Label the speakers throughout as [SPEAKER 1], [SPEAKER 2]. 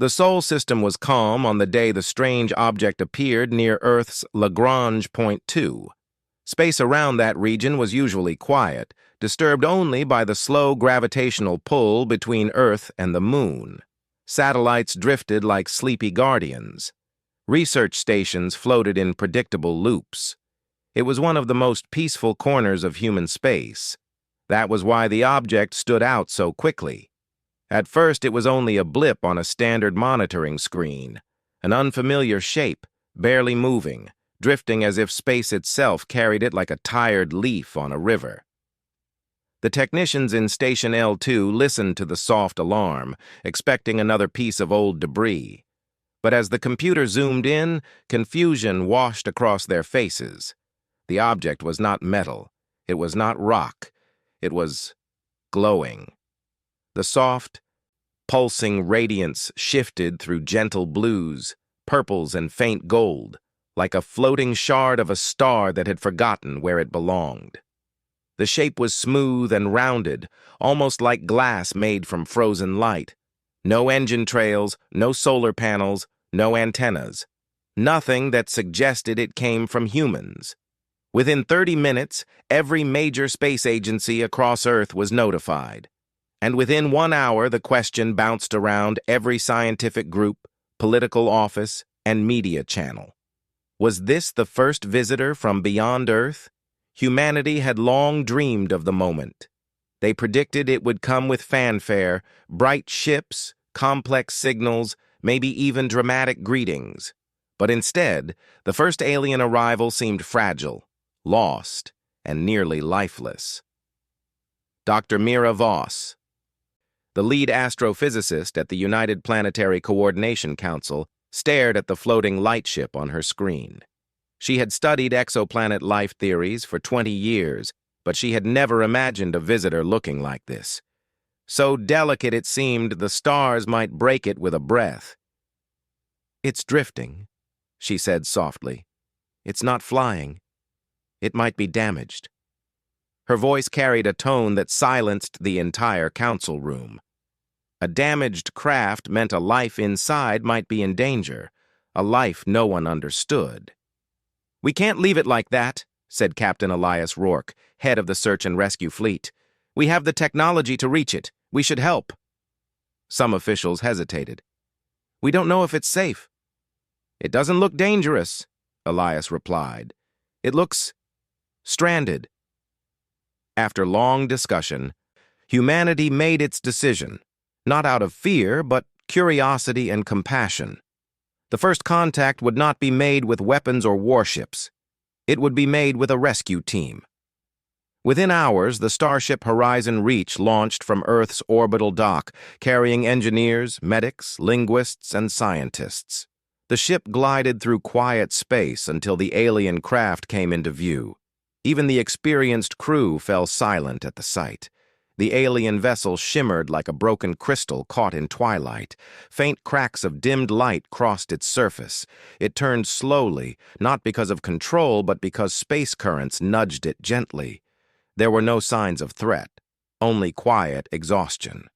[SPEAKER 1] The Sol system was calm on the day the strange object appeared near Earth's Lagrange point 2. Space around that region was usually quiet, disturbed only by the slow gravitational pull between Earth and the Moon. Satellites drifted like sleepy guardians. Research stations floated in predictable loops. It was one of the most peaceful corners of human space. That was why the object stood out so quickly. At first, it was only a blip on a standard monitoring screen, an unfamiliar shape, barely moving, drifting as if space itself carried it like a tired leaf on a river. The technicians in Station L2 listened to the soft alarm, expecting another piece of old debris. But as the computer zoomed in, confusion washed across their faces. The object was not metal. It was not rock. It was glowing. The soft, pulsing radiance shifted through gentle blues, purples, and faint gold, like a floating shard of a star that had forgotten where it belonged. The shape was smooth and rounded, almost like glass made from frozen light. No engine trails, no solar panels, no antennas. Nothing that suggested it came from humans. Within 30 minutes, every major space agency across Earth was notified. And within 1 hour, the question bounced around every scientific group, political office, and media channel. Was this the first visitor from beyond Earth? Humanity had long dreamed of the moment. They predicted it would come with fanfare, bright ships, complex signals, maybe even dramatic greetings. But instead, the first alien arrival seemed fragile, lost, and nearly lifeless. Dr. Mira Voss, the lead astrophysicist at the United Planetary Coordination Council, stared at the floating lightship on her screen. She had studied exoplanet life theories for 20 years, but she had never imagined a visitor looking like this. So delicate it seemed the stars might break it with a breath. "It's drifting," she said softly. "It's not flying. It might be damaged." Her voice carried a tone that silenced the entire council room. A damaged craft meant a life inside might be in danger, a life no one understood. "We can't leave it like that," said Captain Elias Rourke, head of the search and rescue fleet. "We have the technology to reach it. We should help." Some officials hesitated. "We don't know if it's safe." "It doesn't look dangerous," Elias replied. "It looks stranded." After long discussion, humanity made its decision, not out of fear, but curiosity and compassion. The first contact would not be made with weapons or warships. It would be made with a rescue team. Within hours, the Starship Horizon Reach launched from Earth's orbital dock, carrying engineers, medics, linguists, and scientists. The ship glided through quiet space until the alien craft came into view. Even the experienced crew fell silent at the sight. The alien vessel shimmered like a broken crystal caught in twilight. Faint cracks of dimmed light crossed its surface. It turned slowly, not because of control, but because space currents nudged it gently. There were no signs of threat, only quiet exhaustion.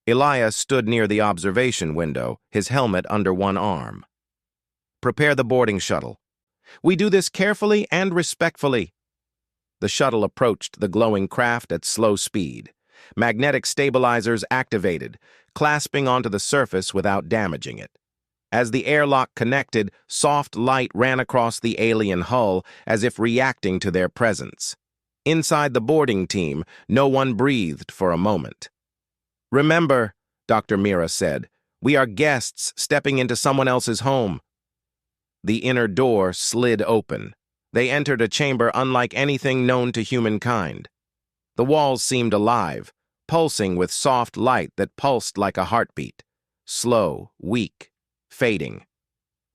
[SPEAKER 1] Elias stood near the observation window, his helmet under one arm. "Prepare the boarding shuttle. We do this carefully and respectfully." The shuttle approached the glowing craft at slow speed. Magnetic stabilizers activated, clasping onto the surface without damaging it. As the airlock connected, soft light ran across the alien hull as if reacting to their presence. Inside the boarding team, no one breathed for a moment. "Remember," Dr. Mira said, "we are guests stepping into someone else's home." The inner door slid open. They entered a chamber unlike anything known to humankind. The walls seemed alive, pulsing with soft light that pulsed like a heartbeat. Slow, weak, fading.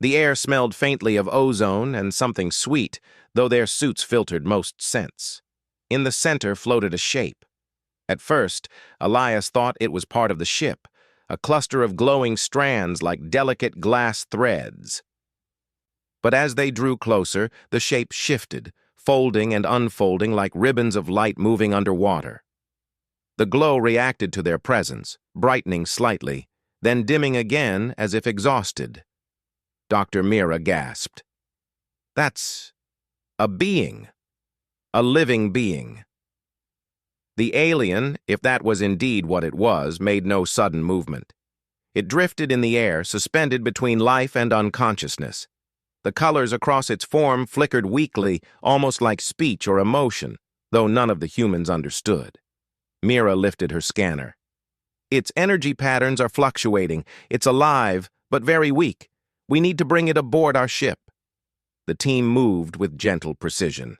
[SPEAKER 1] The air smelled faintly of ozone and something sweet, though their suits filtered most scents. In the center floated a shape. At first, Elias thought it was part of the ship, a cluster of glowing strands like delicate glass threads. But as they drew closer, the shape shifted, folding and unfolding like ribbons of light moving underwater. The glow reacted to their presence, brightening slightly, then dimming again as if exhausted. Dr. Mira gasped. That's a being. A living being. The alien, if that was indeed what it was, made no sudden movement. It drifted in the air, suspended between life and unconsciousness. The colors across its form flickered weakly, almost like speech or emotion, though none of the humans understood. Mira lifted her scanner. Its energy patterns are fluctuating. It's alive, but very weak. We need to bring it aboard our ship. The team moved with gentle precision.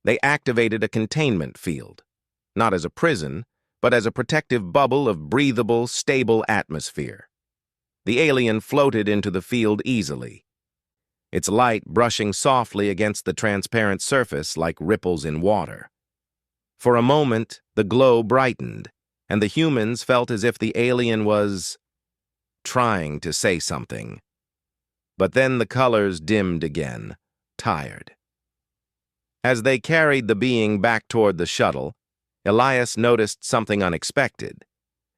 [SPEAKER 1] They activated a containment field, not as a prison, but as a protective bubble of breathable, stable atmosphere. The alien floated into the field easily, its light brushing softly against the transparent surface like ripples in water. For a moment, the glow brightened, and the humans felt as if the alien was trying to say something. But then the colors dimmed again, tired. As they carried the being back toward the shuttle, Elias noticed something unexpected.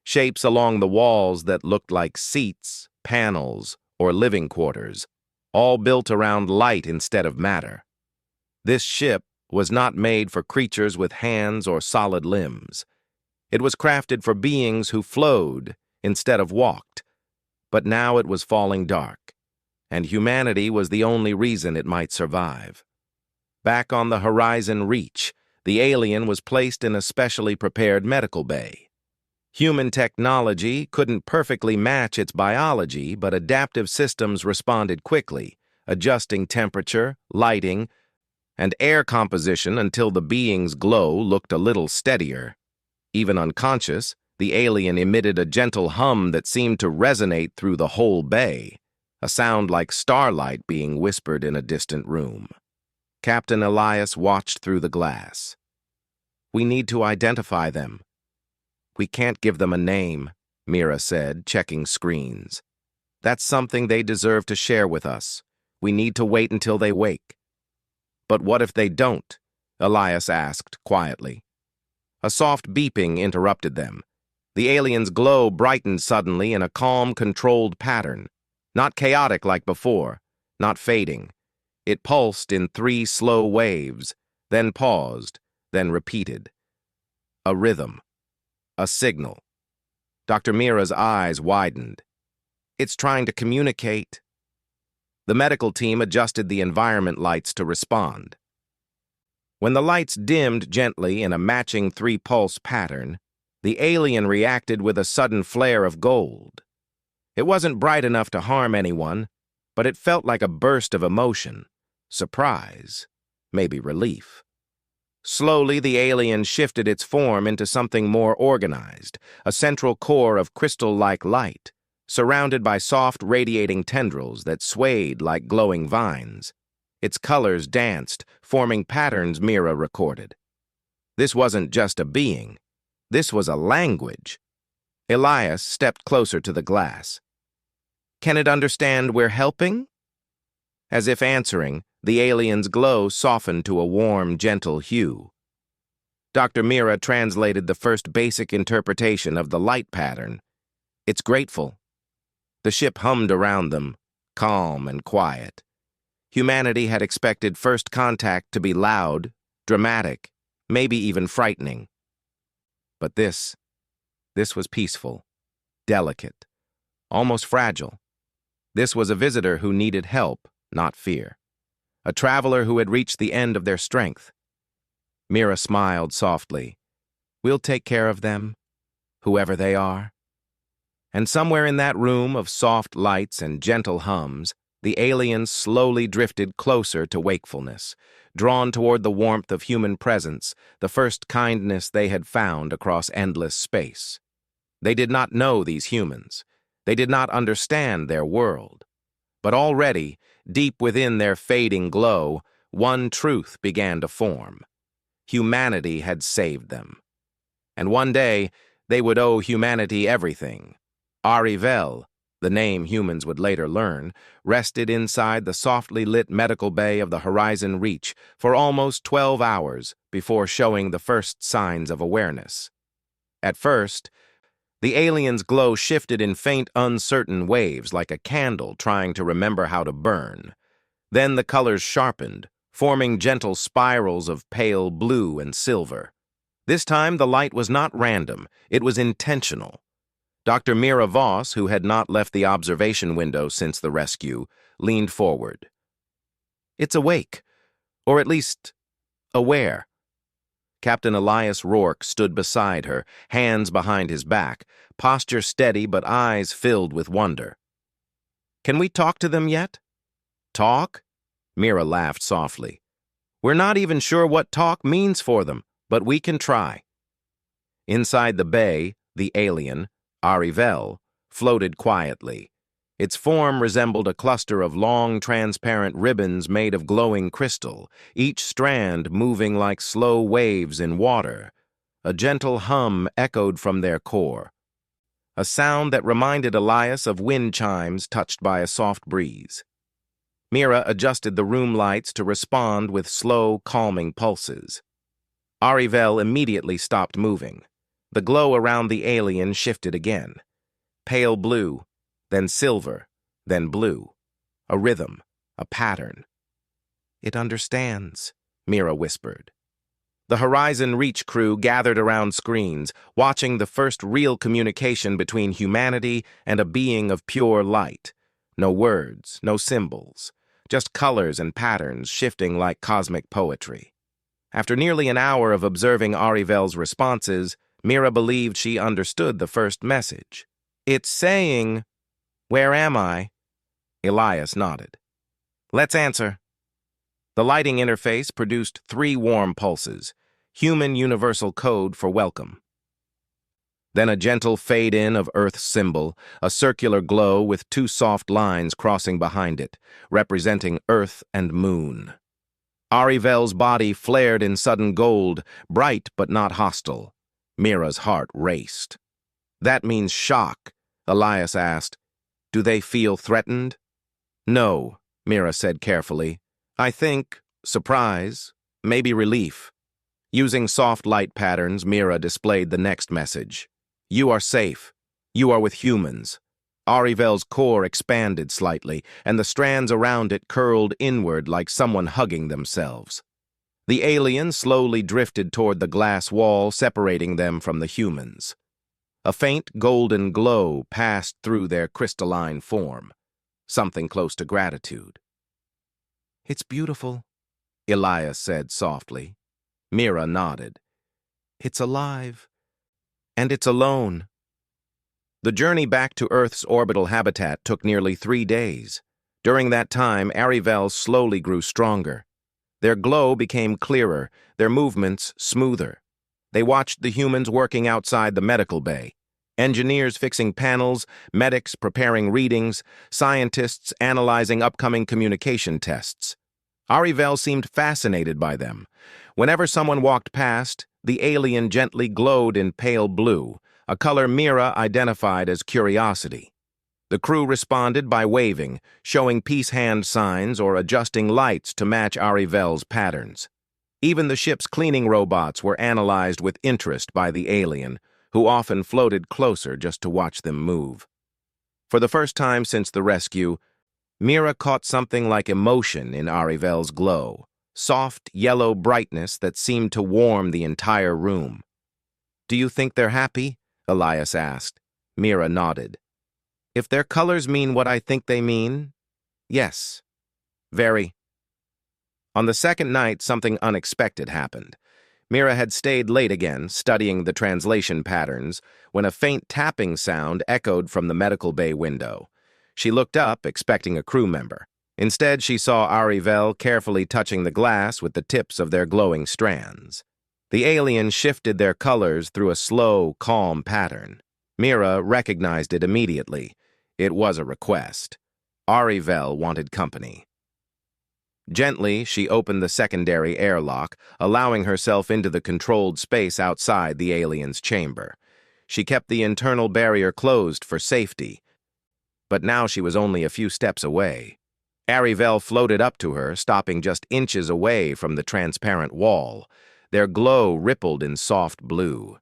[SPEAKER 1] Shapes along the walls that looked like seats, panels, or living quarters, all built around light instead of matter. This ship was not made for creatures with hands or solid limbs. It was crafted for beings who flowed instead of walked. But now it was falling dark, and humanity was the only reason it might survive. Back on the horizon reach, the alien was placed in a specially prepared medical bay. Human technology couldn't perfectly match its biology, but adaptive systems responded quickly, adjusting temperature, lighting, and air composition until the being's glow looked a little steadier. Even unconscious, the alien emitted a gentle hum that seemed to resonate through the whole bay, a sound like starlight being whispered in a distant room. Captain Elias watched through the glass. We need to identify them. We can't give them a name, Mira said, checking screens. That's something they deserve to share with us. We need to wait until they wake. But what if they don't? Elias asked quietly. A soft beeping interrupted them. The alien's glow brightened suddenly in a calm, controlled pattern. Not chaotic like before, not fading. It pulsed in 3 slow waves, then paused, then repeated. A rhythm. A signal. Dr. Mira's eyes widened. It's trying to communicate. The medical team adjusted the environment lights to respond. When the lights dimmed gently in a matching 3-pulse pattern, the alien reacted with a sudden flare of gold. It wasn't bright enough to harm anyone, but it felt like a burst of emotion, surprise, maybe relief. Slowly, the alien shifted its form into something more organized, a central core of crystal-like light, surrounded by soft, radiating tendrils that swayed like glowing vines. Its colors danced, forming patterns Mira recorded. This wasn't just a being. This was a language. Elias stepped closer to the glass. Can it understand we're helping? As if answering, the alien's glow softened to a warm, gentle hue. Dr. Mira translated the first basic interpretation of the light pattern. It's grateful. The ship hummed around them, calm and quiet. Humanity had expected first contact to be loud, dramatic, maybe even frightening. But this was peaceful, delicate, almost fragile. This was a visitor who needed help, not fear. A traveler who had reached the end of their strength. Mira smiled softly. We'll take care of them, whoever they are. And somewhere in that room of soft lights and gentle hums, the aliens slowly drifted closer to wakefulness, drawn toward the warmth of human presence, the first kindness they had found across endless space. They did not know these humans. They did not understand their world. But already, deep within their fading glow, one truth began to form. Humanity had saved them. And one day, they would owe humanity everything. Arivel, the name humans would later learn, rested inside the softly lit medical bay of the Horizon Reach for almost 12 hours before showing the first signs of awareness. At first, The alien's glow shifted in faint, uncertain waves like a candle trying to remember how to burn. Then the colors sharpened, forming gentle spirals of pale blue and silver. This time the light was not random, it was intentional. Dr. Mira Voss, who had not left the observation window since the rescue, leaned forward. "It's awake, or at least aware." Captain Elias Rourke stood beside her, hands behind his back, posture steady but eyes filled with wonder. "Can we talk to them yet?" "Talk?" Mira laughed softly. "We're not even sure what talk means for them, but we can try." Inside the bay, the alien, Arivel, floated quietly. Its form resembled a cluster of long, transparent ribbons made of glowing crystal, each strand moving like slow waves in water. A gentle hum echoed from their core, a sound that reminded Elias of wind chimes touched by a soft breeze. Mira adjusted the room lights to respond with slow, calming pulses. Arivel immediately stopped moving. The glow around the alien shifted again. Pale blue, then silver, then blue. A rhythm, a pattern. "It understands," Mira whispered. The Horizon Reach crew gathered around screens, watching the first real communication between humanity and a being of pure light. No words, no symbols, just colors and patterns shifting like cosmic poetry. After nearly an hour of observing Arivel's responses, Mira believed she understood the first message. "It's saying, 'Where am I?'" Elias nodded. "Let's answer." The lighting interface produced 3 warm pulses, human universal code for welcome. Then a gentle fade-in of Earth's symbol, a circular glow with 2 soft lines crossing behind it, representing Earth and Moon. Arivel's body flared in sudden gold, bright but not hostile. Mira's heart raced. "That means shock," Elias asked. "Do they feel threatened?" "No," Mira said carefully. "I think surprise, maybe relief." Using soft light patterns, Mira displayed the next message. "You are safe. You are with humans." Arivel's core expanded slightly, and the strands around it curled inward like someone hugging themselves. The alien slowly drifted toward the glass wall separating them from the humans. A faint golden glow passed through their crystalline form, something close to gratitude. "It's beautiful," Elias said softly. Mira nodded. "It's alive. And it's alone." The journey back to Earth's orbital habitat took nearly 3 days. During that time, Arivel slowly grew stronger. Their glow became clearer, their movements smoother. They watched the humans working outside the medical bay. Engineers fixing panels, medics preparing readings, scientists analyzing upcoming communication tests. Arivel seemed fascinated by them. Whenever someone walked past, the alien gently glowed in pale blue, a color Mira identified as curiosity. The crew responded by waving, showing peace hand signs or adjusting lights to match Arivel's patterns. Even the ship's cleaning robots were analyzed with interest by the alien, who often floated closer just to watch them move. For the first time since the rescue, Mira caught something like emotion in Arivel's glow, soft yellow brightness that seemed to warm the entire room. "Do you think they're happy?" Elias asked. Mira nodded. "If their colors mean what I think they mean, yes. Very." On the second night, something unexpected happened. Mira had stayed late again, studying the translation patterns, when a faint tapping sound echoed from the medical bay window. She looked up, expecting a crew member. Instead, she saw Arivel carefully touching the glass with the tips of their glowing strands. The aliens shifted their colors through a slow, calm pattern. Mira recognized it immediately. It was a request. Arivel wanted company. Gently, she opened the secondary airlock, allowing herself into the controlled space outside the alien's chamber. She kept the internal barrier closed for safety, but now she was only a few steps away. Arivel floated up to her, stopping just inches away from the transparent wall. Their glow rippled in soft blue.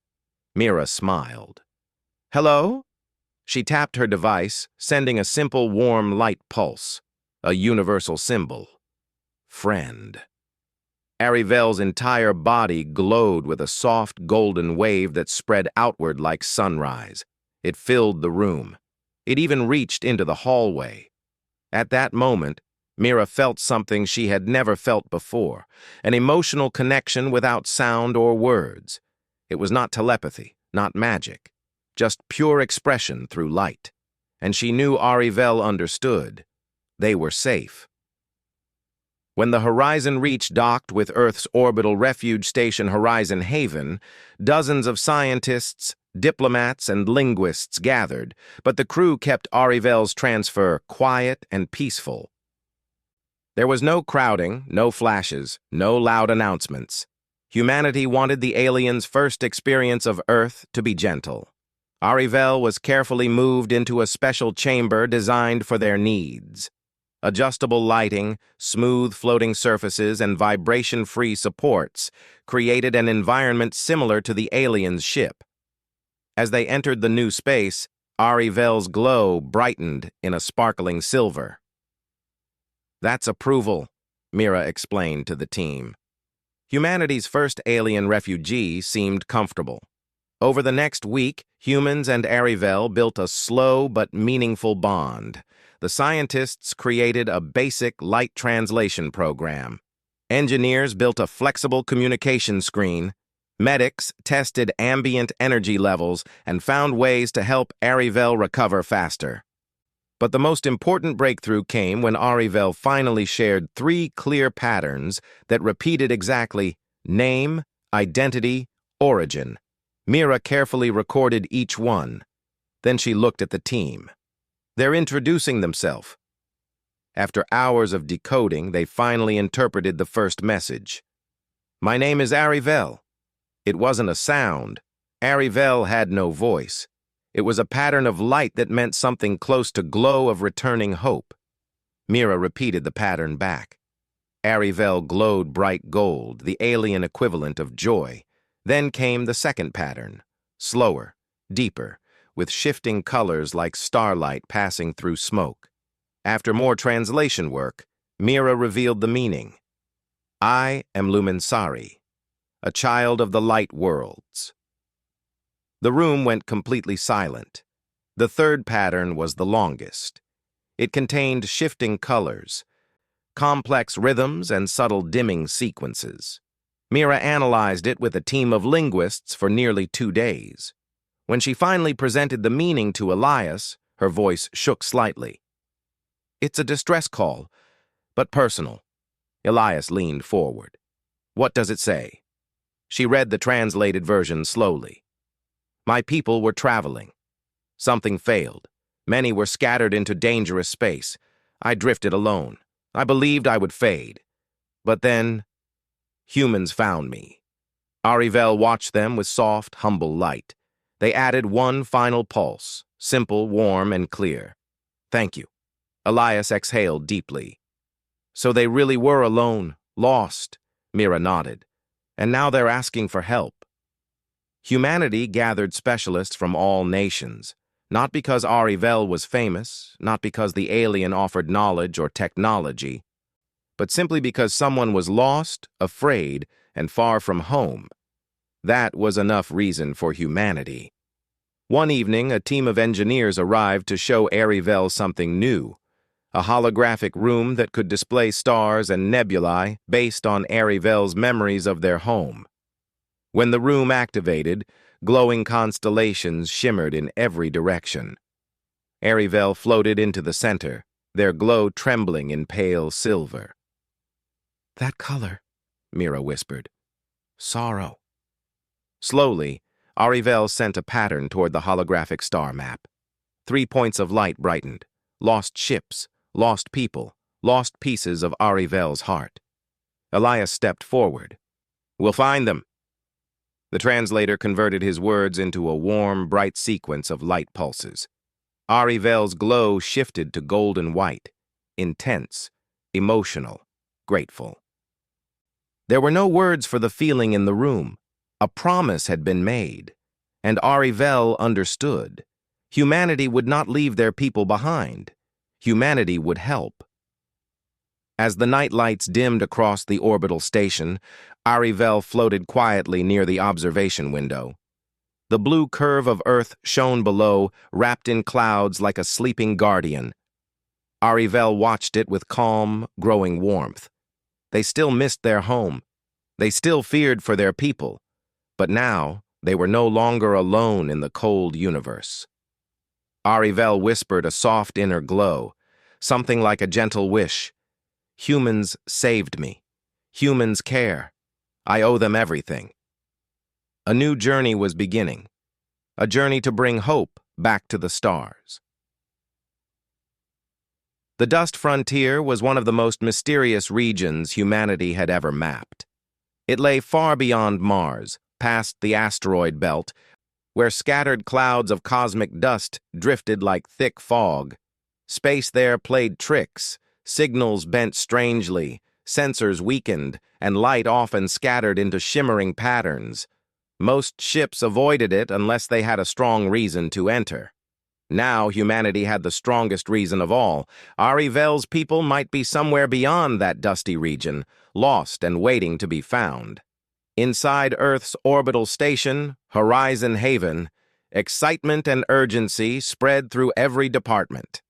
[SPEAKER 1] Mira smiled. Hello? She tapped her device, sending a simple warm light pulse, a universal symbol. Friend. Arivel's entire body glowed with a soft golden wave that spread outward like sunrise. It filled the room. It even reached into the hallway. At that moment, Mira felt something she had never felt before, an emotional connection without sound or words. It was not telepathy, not magic, just pure expression through light. And she knew Arivel understood. They were safe. When the Horizon Reach docked with Earth's orbital refuge station Horizon Haven, dozens of scientists, diplomats, and linguists gathered, but the crew kept Arivel's transfer quiet and peaceful. There was no crowding, no flashes, no loud announcements. Humanity wanted the aliens' first experience of Earth to be gentle. Arivel was carefully moved into a special chamber designed for their needs. Adjustable lighting, smooth floating surfaces, and vibration-free supports created an environment similar to the aliens' ship. As they entered the new space, Arivel's glow brightened in a sparkling silver. "That's approval," Mira explained to the team. Humanity's first alien refugee seemed comfortable. Over the next week, humans and Arivel built a slow but meaningful bond. The scientists created a basic light translation program. Engineers built a flexible communication screen. Medics tested ambient energy levels and found ways to help Arivel recover faster. But the most important breakthrough came when Arivel finally shared 3 clear patterns that repeated exactly name, identity, origin. Mira carefully recorded each one. Then she looked at the team. "They're introducing themselves." After hours of decoding, they finally interpreted the first message. "My name is Arivel." It wasn't a sound. Arivel had no voice. It was a pattern of light that meant something close to glow of returning hope. Mira repeated the pattern back. Arivel glowed bright gold, the alien equivalent of joy. Then came the second pattern, slower, deeper, with shifting colors like starlight passing through smoke. After more translation work, Mira revealed the meaning. "I am Luminsari, a child of the light worlds." The room went completely silent. The third pattern was the longest. It contained shifting colors, complex rhythms, and subtle dimming sequences. Mira analyzed it with a team of linguists for nearly 2 days. When she finally presented the meaning to Elias, her voice shook slightly. "It's a distress call, but personal." Elias leaned forward. "What does it say?" She read the translated version slowly. "My people were traveling. Something failed. Many were scattered into dangerous space. I drifted alone. I believed I would fade. But then, humans found me." Arivel watched them with soft, humble light. They added one final pulse, simple, warm, and clear. "Thank you." Elias exhaled deeply. "So they really were alone, lost," Mira nodded. "And now they're asking for help." Humanity gathered specialists from all nations, not because Arivel was famous, not because the alien offered knowledge or technology, but simply because someone was lost, afraid, and far from home. That was enough reason for humanity. One evening, a team of engineers arrived to show Arivel something new, a holographic room that could display stars and nebulae based on Arivel's memories of their home. When the room activated, glowing constellations shimmered in every direction. Arivel floated into the center, their glow trembling in pale silver. "That color," Mira whispered. "Sorrow." Slowly, Arivel sent a pattern toward the holographic star map. 3 points of light brightened. Lost ships, lost people, lost pieces of Arivel's heart. Elias stepped forward. "We'll find them." The translator converted his words into a warm, bright sequence of light pulses. Arivel's glow shifted to golden white, intense, emotional, grateful. There were no words for the feeling in the room. A promise had been made, and Arivel understood. Humanity would not leave their people behind. Humanity would help. As the night lights dimmed across the orbital station, Arivel floated quietly near the observation window. The blue curve of Earth shone below, wrapped in clouds like a sleeping guardian. Arivel watched it with calm, growing warmth. They still missed their home. They still feared for their people. But now, they were no longer alone in the cold universe. Arivel whispered a soft inner glow, something like a gentle wish. Humans saved me. Humans care. I owe them everything. A new journey was beginning. A journey to bring hope back to the stars. The Dust Frontier was one of the most mysterious regions humanity had ever mapped. It lay far beyond Mars, past the asteroid belt, where scattered clouds of cosmic dust drifted like thick fog. Space there played tricks, signals bent strangely, sensors weakened, and light often scattered into shimmering patterns. Most ships avoided it unless they had a strong reason to enter. Now humanity had the strongest reason of all. Arivel's people might be somewhere beyond that dusty region, lost and waiting to be found. Inside Earth's orbital station, Horizon Haven, excitement and urgency spread through every department.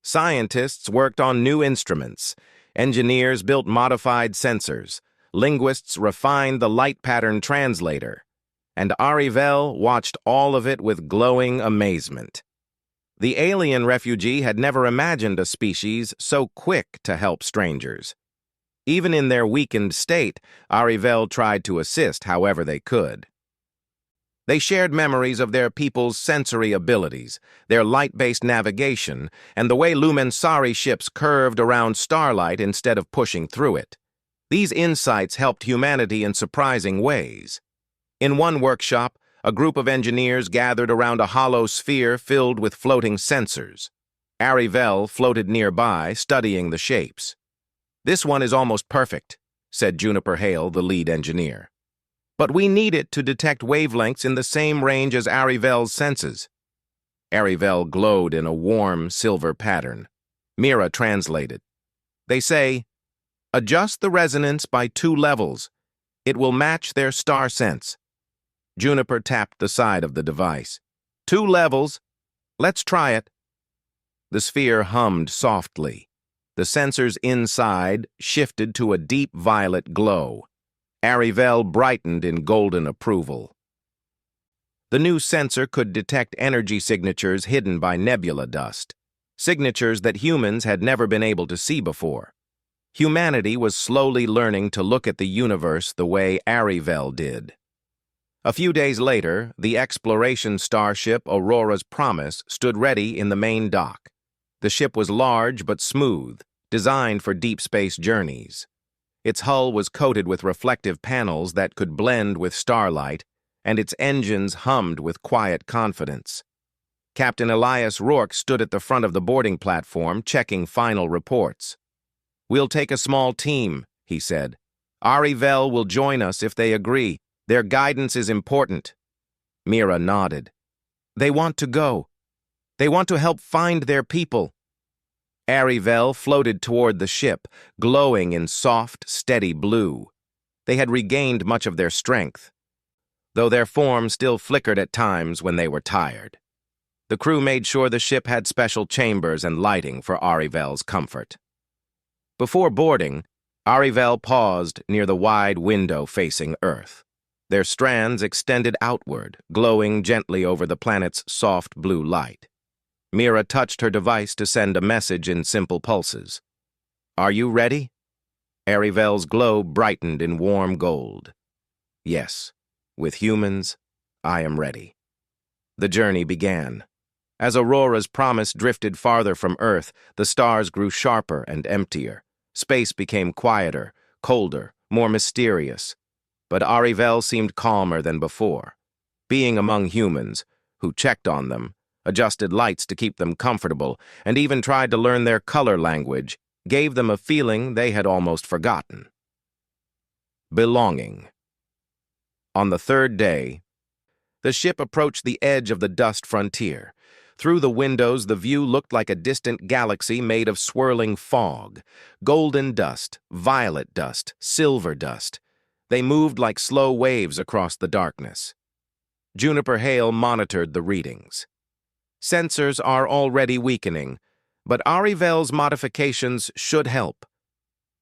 [SPEAKER 1] Scientists worked on new instruments. Engineers built modified sensors. Linguists refined the light pattern translator. And Arivel watched all of it with glowing amazement. The alien refugee had never imagined a species so quick to help strangers. Even in their weakened state, Arivel tried to assist however they could. They shared memories of their people's sensory abilities, their light-based navigation, and the way Lumansari ships curved around starlight instead of pushing through it. These insights helped humanity in surprising ways. In one workshop, a group of engineers gathered around a hollow sphere filled with floating sensors. Arivel floated nearby, studying the shapes. "This one is almost perfect," said Juniper Hale, the lead engineer. "But we need it to detect wavelengths in the same range as Arivel's senses." Arivel glowed in a warm, silver pattern. Mira translated. "They say, adjust the resonance by 2 levels. It will match their star sense." Juniper tapped the side of the device. 2 levels. Let's try it." The sphere hummed softly. The sensors inside shifted to a deep violet glow. Arivel brightened in golden approval. The new sensor could detect energy signatures hidden by nebula dust, signatures that humans had never been able to see before. Humanity was slowly learning to look at the universe the way Arivel did. A few days later, the exploration starship Aurora's Promise stood ready in the main dock. The ship was large but smooth, designed for deep space journeys. Its hull was coated with reflective panels that could blend with starlight, and its engines hummed with quiet confidence. Captain Elias Rourke stood at the front of the boarding platform, checking final reports. "We'll take a small team," he said. "Arivel will join us if they agree. Their guidance is important." Mira nodded. "They want to go. They want to help find their people." Arivel floated toward the ship, glowing in soft, steady blue. They had regained much of their strength, though their form still flickered at times when they were tired. The crew made sure the ship had special chambers and lighting for Arivel's comfort. Before boarding, Arivel paused near the wide window facing Earth. Their strands extended outward, glowing gently over the planet's soft blue light. Mira touched her device to send a message in simple pulses. "Are you ready?" Arivel's glow brightened in warm gold. "Yes, with humans, I am ready." The journey began. As Aurora's Promise drifted farther from Earth, the stars grew sharper and emptier. Space became quieter, colder, more mysterious. But Arivel seemed calmer than before. Being among humans, who checked on them, adjusted lights to keep them comfortable, and even tried to learn their color language, gave them a feeling they had almost forgotten. Belonging. On the 3rd day, the ship approached the edge of the Dust Frontier. Through the windows, the view looked like a distant galaxy made of swirling fog. Golden dust, violet dust, silver dust. They moved like slow waves across the darkness. Juniper Hale monitored the readings. Sensors are already weakening, but Arivel's modifications should help.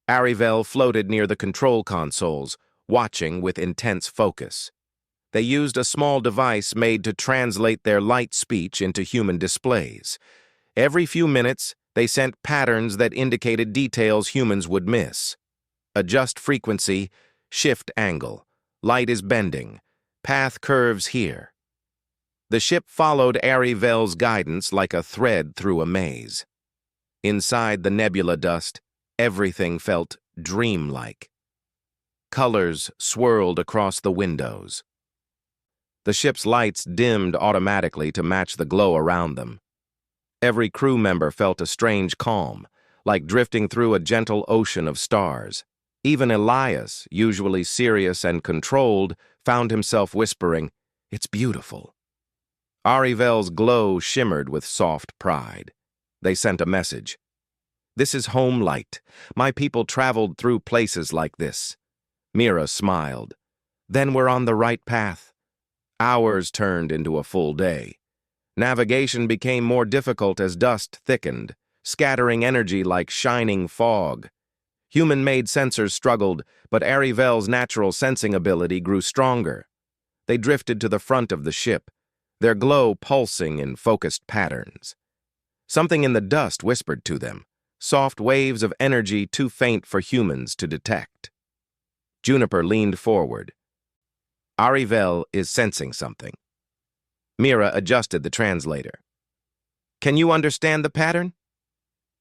[SPEAKER 1] Arivel floated near the control consoles, watching with intense focus. They used a small device made to translate their light speech into human displays. Every few minutes, they sent patterns that indicated details humans would miss. Adjust frequency, shift angle. Light is bending. Path curves here. The ship followed Arivel's guidance like a thread through a maze. Inside the nebula dust, everything felt dreamlike. Colors swirled across the windows. The ship's lights dimmed automatically to match the glow around them. Every crew member felt a strange calm, like drifting through a gentle ocean of stars. Even Elias, usually serious and controlled, found himself whispering, "It's beautiful." Arivel's glow shimmered with soft pride. They sent a message. "This is home light. My people traveled through places like this." Mira smiled. "Then we're on the right path." Hours turned into a full day. Navigation became more difficult as dust thickened, scattering energy like shining fog. Human-made sensors struggled, but Arivel's natural sensing ability grew stronger. They drifted to the front of the ship, their glow pulsing in focused patterns. Something in the dust whispered to them, soft waves of energy too faint for humans to detect. Juniper leaned forward. "Arivel is sensing something." Mira adjusted the translator. "Can you understand the pattern?"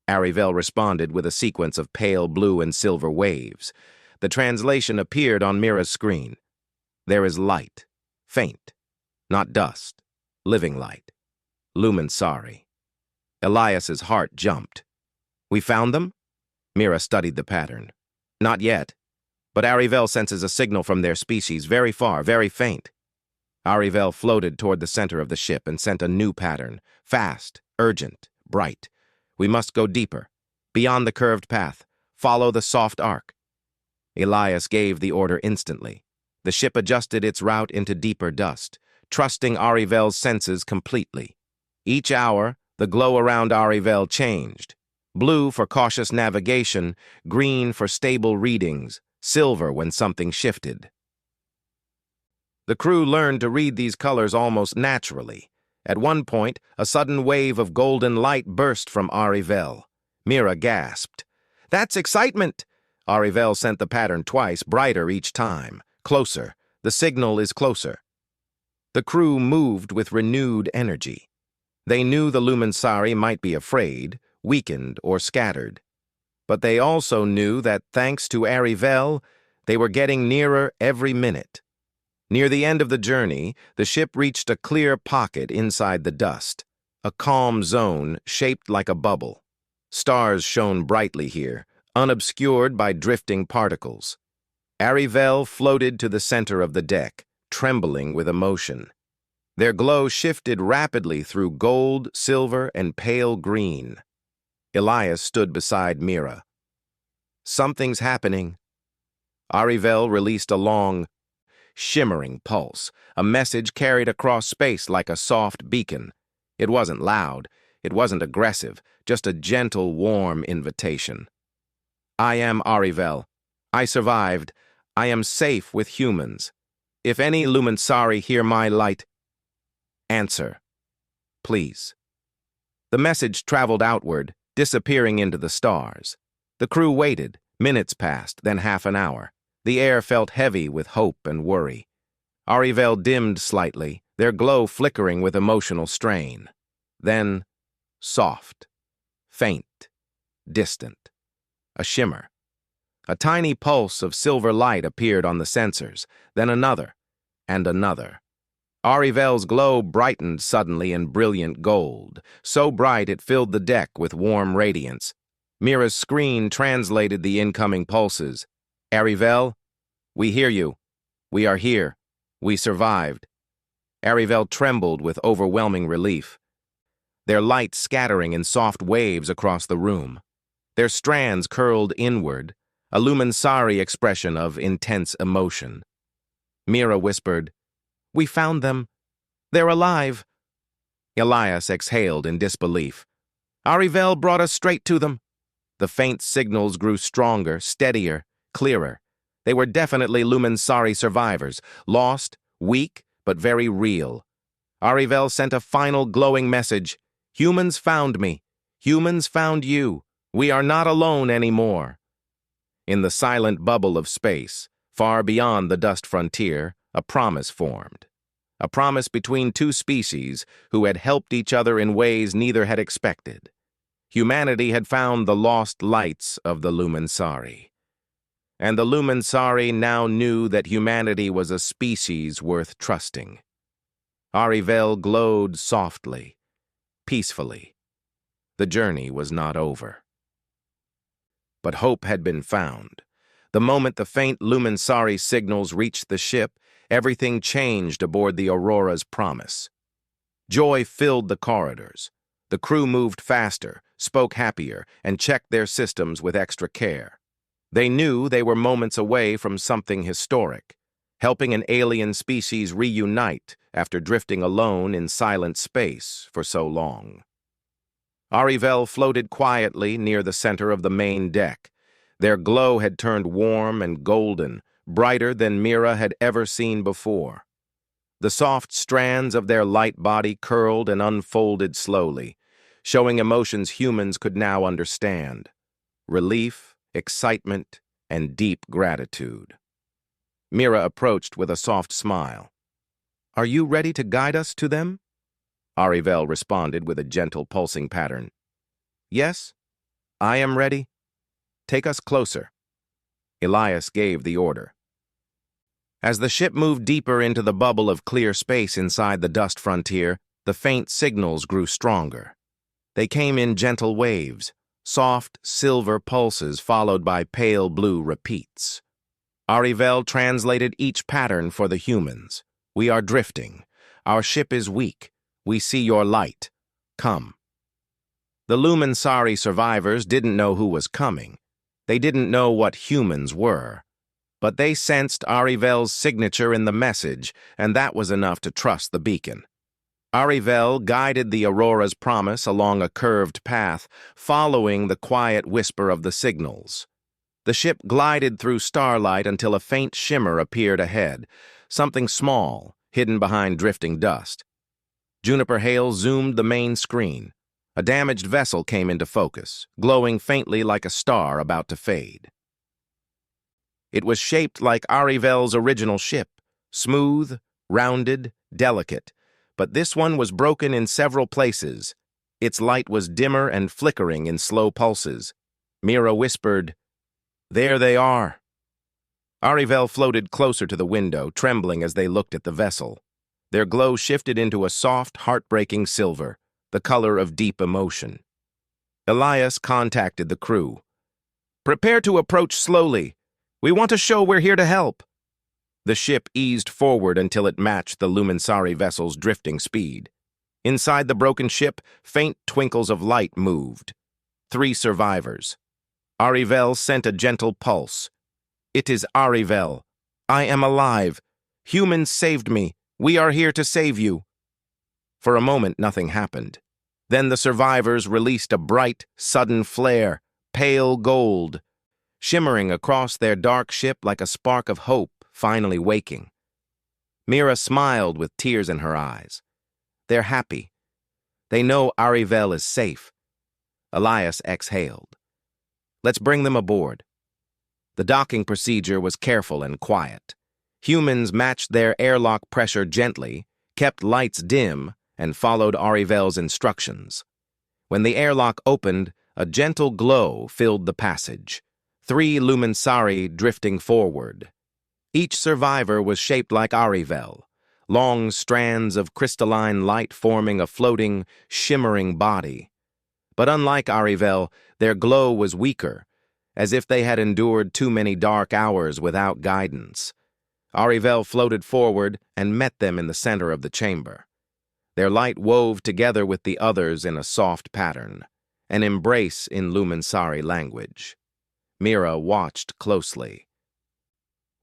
[SPEAKER 1] Arivel responded with a sequence of pale blue and silver waves. The translation appeared on Mira's screen. "There is light, faint, not dust, living light. Lumansari." Elias's heart jumped. "We found them?" Mira studied the pattern. "Not yet, but Arivel senses a signal from their species very far, very faint." Arivel floated toward the center of the ship and sent a new pattern, fast, urgent, bright. "We must go deeper, beyond the curved path. Follow the soft arc." Elias gave the order instantly. The ship adjusted its route into deeper dust, trusting Arivel's senses completely. Each hour, the glow around Arivel changed. Blue for cautious navigation, green for stable readings, silver when something shifted. The crew learned to read these colors almost naturally. At one point, a sudden wave of golden light burst from Arivel. Mira gasped. "That's excitement!" Arivel sent the pattern twice, brighter each time. "Closer. The signal is closer." The crew moved with renewed energy. They knew the Lumansari might be afraid, weakened, or scattered. But they also knew that, thanks to Arivel, they were getting nearer every minute. Near the end of the journey, the ship reached a clear pocket inside the dust, a calm zone shaped like a bubble. Stars shone brightly here, unobscured by drifting particles. Arivel floated to the center of the deck, trembling with emotion. Their glow shifted rapidly through gold, silver, and pale green. Elias stood beside Mira. "Something's happening." Arivel released a long, shimmering pulse, a message carried across space like a soft beacon. It wasn't loud, it wasn't aggressive, just a gentle, warm invitation. "I am Arivel. I survived. I am safe with humans. If any Lumansari hear my light, answer. Please." The message traveled outward, disappearing into the stars. The crew waited. Minutes passed, then half an hour. The air felt heavy with hope and worry. Arivel dimmed slightly, their glow flickering with emotional strain. Then, soft, faint, distant. A shimmer. A tiny pulse of silver light appeared on the sensors, then another, and another. Arivel's glow brightened suddenly in brilliant gold, so bright it filled the deck with warm radiance. Mira's screen translated the incoming pulses. "Arivel, we hear you. We are here. We survived." Arivel trembled with overwhelming relief. their light scattering in soft waves across the room. Their strands curled inward, a humansari expression of intense emotion. Mira whispered, "We found them. They're alive." Elias exhaled in disbelief. "Arivel brought us straight to them." The faint signals grew stronger, steadier, clearer. They were definitely humansari survivors, lost, weak, but very real. Arivel sent a final glowing message. "Humans found me. Humans found you. We are not alone anymore." In the silent bubble of space, far beyond the dust frontier, a promise formed. A promise between two species who had helped each other in ways neither had expected. Humanity had found the lost lights of the humansari. And the humansari now knew that humanity was a species worth trusting. Arivel glowed softly, peacefully. The journey was not over. But hope had been found. The moment the faint humansari signals reached the ship, everything changed aboard the Aurora's promise. Joy filled the corridors. The crew moved faster, spoke happier, and checked their systems with extra care. They knew they were moments away from something historic, helping an alien species reunite after drifting alone in silent space for so long. Arivel floated quietly near the center of the main deck. Their glow had turned warm and golden, brighter than Mira had ever seen before. The soft strands of their light body curled and unfolded slowly, showing emotions humans could now understand: relief, excitement, and deep gratitude. Mira approached with a soft smile. "Are you ready to guide us to them?" Arivel responded with a gentle pulsing pattern. "Yes, I am ready. Take us closer." Elias gave the order. As the ship moved deeper into the bubble of clear space inside the dust frontier, the faint signals grew stronger. They came in gentle waves, soft silver pulses followed by pale blue repeats. Arivel translated each pattern for the humans. "We are drifting. Our ship is weak. We see your light. Come." The humansari survivors didn't know who was coming. They didn't know what humans were. But they sensed Arivel's signature in the message, and that was enough to trust the beacon. Arivel guided the Aurora's promise along a curved path, following the quiet whisper of the signals. The ship glided through starlight until a faint shimmer appeared ahead, something small, hidden behind drifting dust. Juniper Hale zoomed the main screen. A damaged vessel came into focus, glowing faintly like a star about to fade. It was shaped like Arivel's original ship, smooth, rounded, delicate, but this one was broken in several places. Its light was dimmer and flickering in slow pulses. Mira whispered, "There they are." Arivel floated closer to the window, trembling as they looked at the vessel. Their glow shifted into a soft, heartbreaking silver, the color of deep emotion. Elias contacted the crew. "Prepare to approach slowly. We want to show we're here to help." The ship eased forward until it matched the humansari vessel's drifting speed. Inside the broken ship, faint twinkles of light moved. 3 survivors. Arivel sent a gentle pulse. "It is Arivel. I am alive. Humans saved me. We are here to save you." For a moment, nothing happened. Then the survivors released a bright, sudden flare, pale gold, shimmering across their dark ship like a spark of hope finally waking. Mira smiled with tears in her eyes. They're happy. They know Arivel is safe. Elias exhaled. "Let's bring them aboard." The docking procedure was careful and quiet. Humans matched their airlock pressure gently, kept lights dim, and followed Arivel's instructions. When the airlock opened, a gentle glow filled the passage. 3 humansari drifting forward. Each survivor was shaped like Arivel, long strands of crystalline light forming a floating, shimmering body. But unlike Arivel, their glow was weaker, as if they had endured too many dark hours without guidance. Arivel floated forward and met them in the center of the chamber. Their light wove together with the others in a soft pattern, an embrace in Lumansari language. Mira watched closely.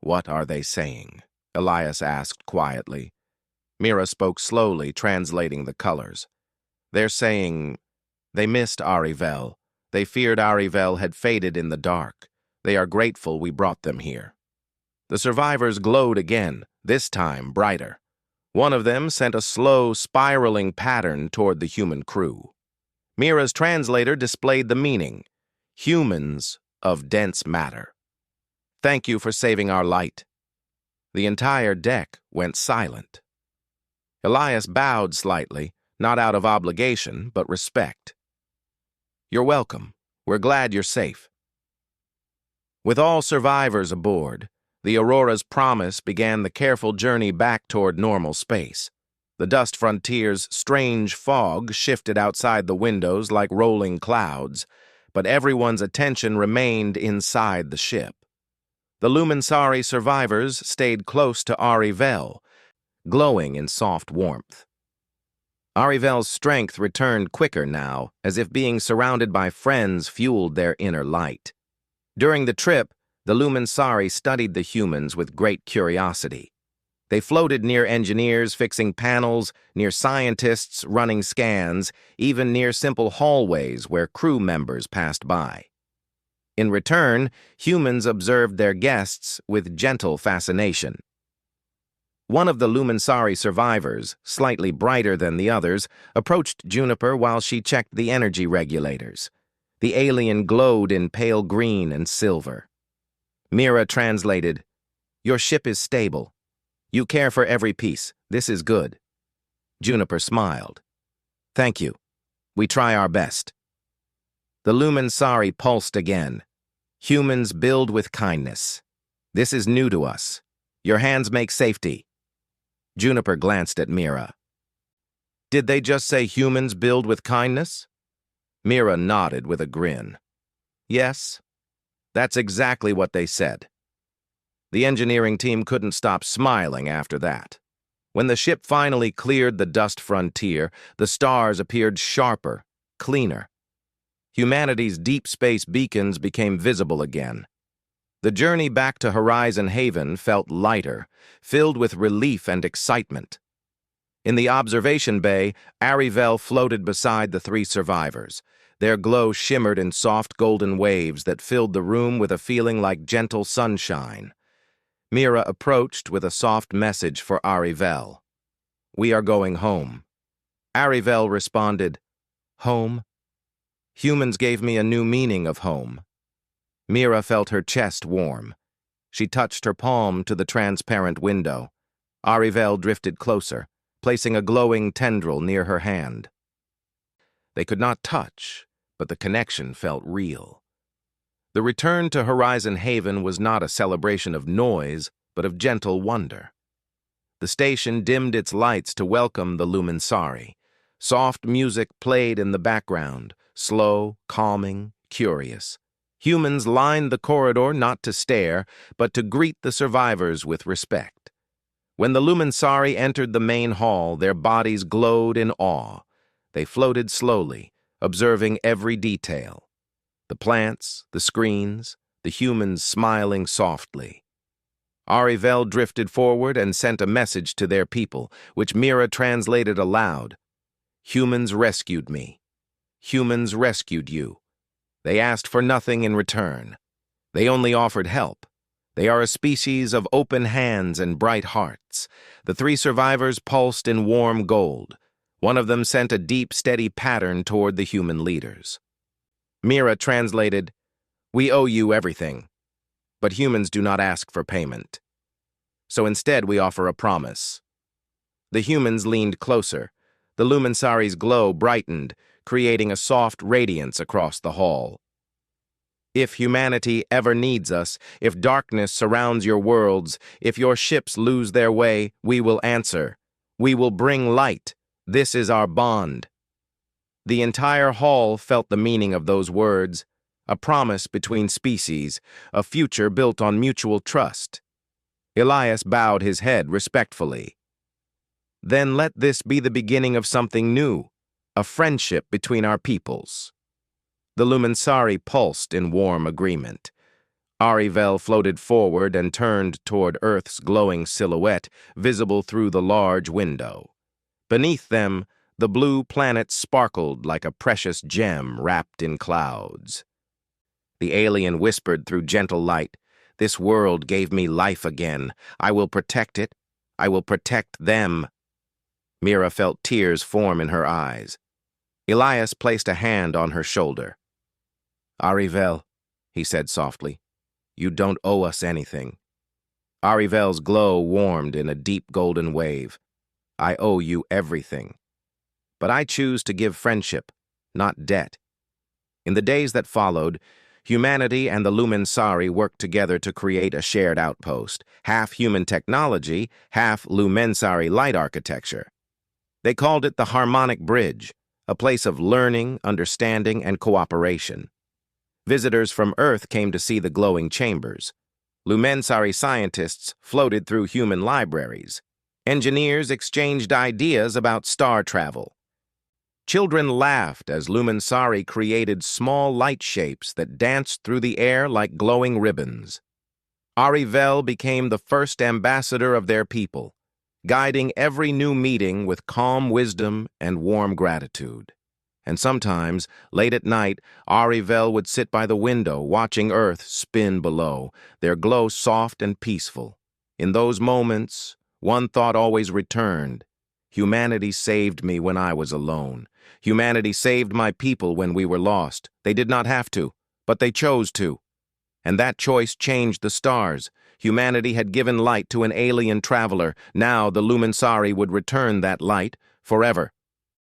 [SPEAKER 1] "What are they saying?" Elias asked quietly. Mira spoke slowly, translating the colors. "They're saying they missed Arivel. They feared Arivel had faded in the dark. They are grateful we brought them here." The survivors glowed again, this time brighter. One of them sent a slow, spiraling pattern toward the human crew. Mira's translator displayed the meaning: humans of dense matter. "Thank you for saving our light." The entire deck went silent. Elias bowed slightly, not out of obligation, but respect. "You're welcome. We're glad you're safe." With all survivors aboard, the Aurora's Promise began the careful journey back toward normal space. The dust frontier's strange fog shifted outside the windows like rolling clouds, but everyone's attention remained inside the ship. The Lumansari survivors stayed close to Arivel, glowing in soft warmth. Arivel's strength returned quicker now, as if being surrounded by friends fueled their inner light. During the trip, the Lumansari studied the humans with great curiosity. They floated near engineers fixing panels, near scientists running scans, even near simple hallways where crew members passed by. In return, humans observed their guests with gentle fascination. One of the Lumansari survivors, slightly brighter than the others, approached Juniper while she checked the energy regulators. The alien glowed in pale green and silver. Mira translated, "Your ship is stable. You care for every piece. This is good." Juniper smiled. "Thank you. We try our best." The Lumansari pulsed again. "Humans build with kindness. This is new to us. Your hands make safety." Juniper glanced at Mira. "Did they just say humans build with kindness?" Mira nodded with a grin. "Yes. That's exactly what they said." The engineering team couldn't stop smiling after that. When the ship finally cleared the dust frontier, the stars appeared sharper, cleaner. Humanity's deep space beacons became visible again. The journey back to Horizon Haven felt lighter, filled with relief and excitement. In the observation bay, Arivel floated beside the three survivors. Their glow shimmered in soft golden waves that filled the room with a feeling like gentle sunshine. Mira approached with a soft message for Arivel. "We are going home." Arivel responded, "Home? Humans gave me a new meaning of home." Mira felt her chest warm. She touched her palm to the transparent window. Arivel drifted closer, placing a glowing tendril near her hand. They could not touch, but the connection felt real. The return to Horizon Haven was not a celebration of noise, but of gentle wonder. The station dimmed its lights to welcome the Lumansari. Soft music played in the background, slow, calming, curious. Humans lined the corridor not to stare, but to greet the survivors with respect. When the Lumansari entered the main hall, their bodies glowed in awe. They floated slowly, observing every detail. The plants, the screens, the humans smiling softly. Arivel drifted forward and sent a message to their people, which Mira translated aloud. "Humans rescued me. Humans rescued you. They asked for nothing in return. They only offered help. They are a species of open hands and bright hearts." The three survivors pulsed in warm gold. One of them sent a deep, steady pattern toward the human leaders. Mira translated, "We owe you everything, but humans do not ask for payment. So instead we offer a promise." The humans leaned closer. The Lumansari's glow brightened, creating a soft radiance across the hall. "If humanity ever needs us, if darkness surrounds your worlds, if your ships lose their way, we will answer. We will bring light. This is our bond." The entire hall felt the meaning of those words, a promise between species, a future built on mutual trust. Elias bowed his head respectfully. Then let this be the beginning of something new, a friendship between our peoples." The Lumansari pulsed in warm agreement. Arivel floated forward and turned toward Earth's glowing silhouette, visible through the large window. Beneath them, the blue planet sparkled like a precious gem wrapped in clouds. The alien whispered through gentle light, "This world gave me life again. I will protect it. I will protect them." Mira felt tears form in her eyes. Elias placed a hand on her shoulder. "Arivel," he said softly, "you don't owe us anything." Arivel's glow warmed in a deep golden wave. "I owe you everything. But I choose to give friendship, not debt." In the days that followed, humanity and the Lumansari worked together to create a shared outpost, half human technology, half Lumansari light architecture. They called it the Harmonic Bridge, a place of learning, understanding, and cooperation. Visitors from Earth came to see the glowing chambers. Lumansari scientists floated through human libraries. Engineers exchanged ideas about star travel. Children laughed as Lumansari created small light shapes that danced through the air like glowing ribbons. Arivel became the first ambassador of their people, guiding every new meeting with calm wisdom and warm gratitude. And sometimes, late at night, Arivel would sit by the window watching Earth spin below, their glow soft and peaceful. In those moments, one thought always returned. Humanity saved me when I was alone. Humanity saved my people when we were lost. They did not have to, but they chose to. And that choice changed the stars. Humanity had given light to an alien traveler. Now the Lumansari would return that light forever.